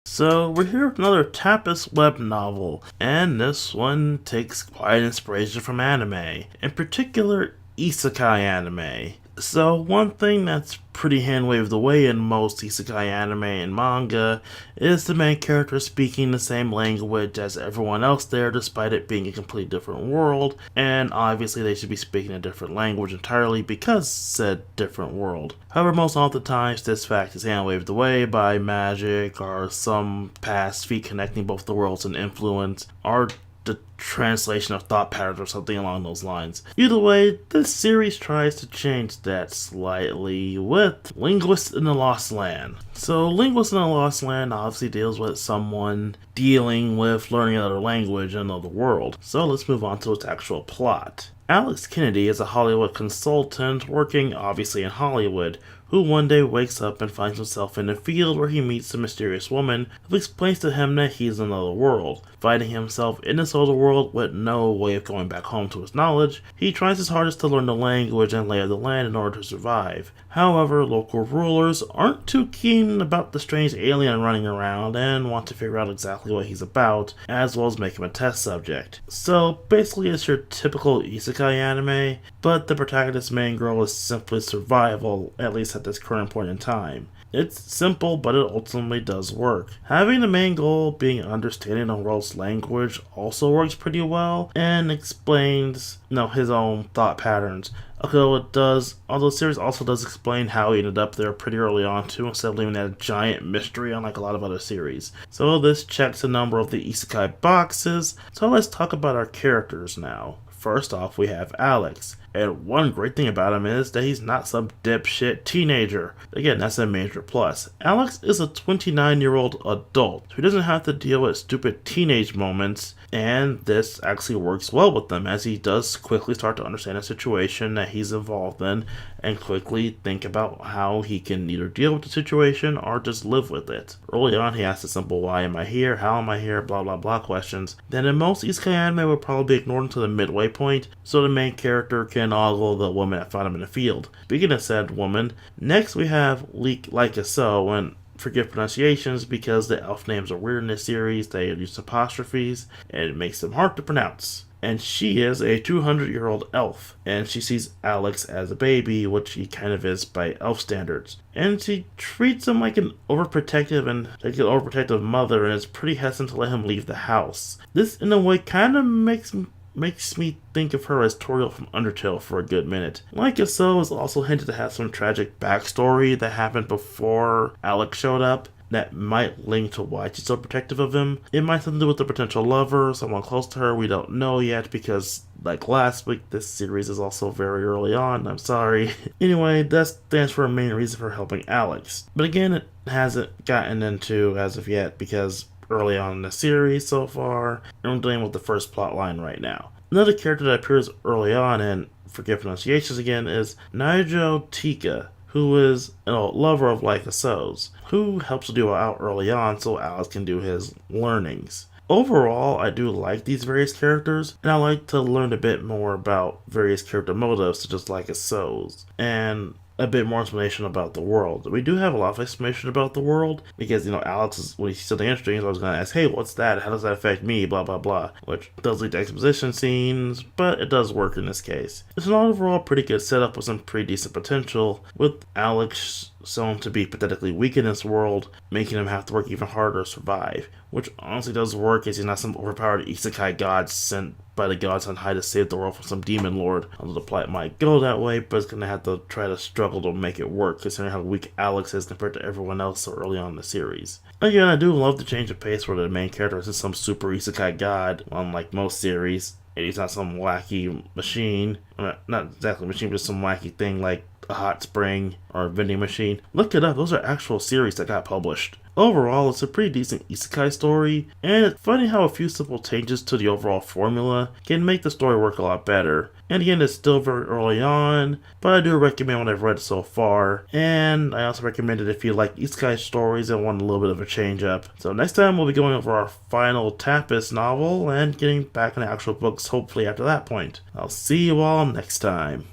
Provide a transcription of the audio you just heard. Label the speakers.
Speaker 1: So we're here with another Tapas web novel, and this one takes quite inspiration from anime, in particular isekai anime. So one thing that's pretty hand-waved away in most isekai anime and manga is the main character speaking the same language as everyone else there despite it being a completely different world, and obviously they should be speaking a different language entirely because said different world. However, most often times this fact is hand-waved away by magic or some past feat connecting both the worlds and influence, or the translation of thought patterns or something along those lines. Either way, this series tries to change that slightly with Linguist in the Lost Land. So Linguist in the Lost Land obviously deals with someone dealing with learning another language in another world. So let's move on to its actual plot. Alex Kennedy is a Hollywood consultant working obviously in Hollywood, who one day wakes up and finds himself in a field where he meets a mysterious woman who explains to him that he's in another world. Finding himself in this other world with no way of going back home to his knowledge, he tries his hardest to learn the language and lay of the land in order to survive. However, local rulers aren't too keen about the strange alien running around and want to figure out exactly what he's about, as well as make him a test subject. So basically it's your typical isekai anime, but the protagonist's main goal is simply survival, at least at this current point in time. It's simple, but it ultimately does work. Having the main goal being understanding the world's language also works pretty well, and explains, his own thought patterns. Although the series also does explain how he ended up there pretty early on too, instead of leaving that a giant mystery unlike a lot of other series. So this checks a number of the isekai boxes, so let's talk about our characters now. First off, we have Alex. And one great thing about him is that he's not some dipshit teenager. Again, that's a major plus. Alex is a 29-year-old adult who doesn't have to deal with stupid teenage moments, and this actually works well with him as he does quickly start to understand the situation that he's involved in and quickly think about how he can either deal with the situation or just live with it. Early on, he asks the simple why am I here, how am I here, blah blah blah questions that in most isekai anime would probably be ignored until the midway point, so the main character can ogle the woman that found him in the field. Speaking of said woman, next we have Like a So, and forgive pronunciations because the elf names are weird in this series. They use apostrophes and it makes them hard to pronounce. And she is a 200-year-old elf, and she sees Alex as a baby, which he kind of is by elf standards. And she treats him like an overprotective mother and is pretty hesitant to let him leave the house. This in a way kind of makes me think of her as Toriel from Undertale for a good minute. Like a So is also hinted to have some tragic backstory that happened before Alex showed up that might link to why she's so protective of him. It might have something to do with a potential lover, someone close to her, we don't know yet because, like last week, this series is also very early on, I'm sorry. Anyway, that stands for a main reason for helping Alex. But again, it hasn't gotten into as of yet because early on in the series so far, and I'm dealing with the first plot line right now. Another character that appears early on, and forgive pronunciations again, is Naijo Tika, who is an old lover of Like a So's, who helps the duo out early on so Alex can do his learnings. Overall, I do like these various characters, and I like to learn a bit more about various character motives such as Like a So's, and a bit more explanation about the world. We do have a lot of explanation about the world because, Alex is, when he's something interesting, he's always going to ask, hey, what's that? How does that affect me? Blah, blah, blah. Which does lead to exposition scenes, but it does work in this case. It's an overall pretty good setup with some pretty decent potential, with Alex shown to be pathetically weak in this world, making him have to work even harder to survive. Which honestly does work as he's not some overpowered isekai god sent by the gods on high to save the world from some demon lord. Although the plot might go that way, but it's going to have to try to struggle to make it work considering how weak Alex is compared to everyone else so early on in the series. Again, I do love the change of pace where the main character isn't some super isekai god, unlike most series, and he's not some wacky machine, not exactly machine, but some wacky thing like a hot spring or a vending machine. Look it up, those are actual series that got published. Overall, it's a pretty decent isekai story, and it's funny how a few simple changes to the overall formula can make the story work a lot better. And again, it's still very early on, but I do recommend what I've read so far, and I also recommend it if you like isekai stories and want a little bit of a change up. So next time we'll be going over our final Tapas novel and getting back into actual books hopefully after that point. I'll see you all next time.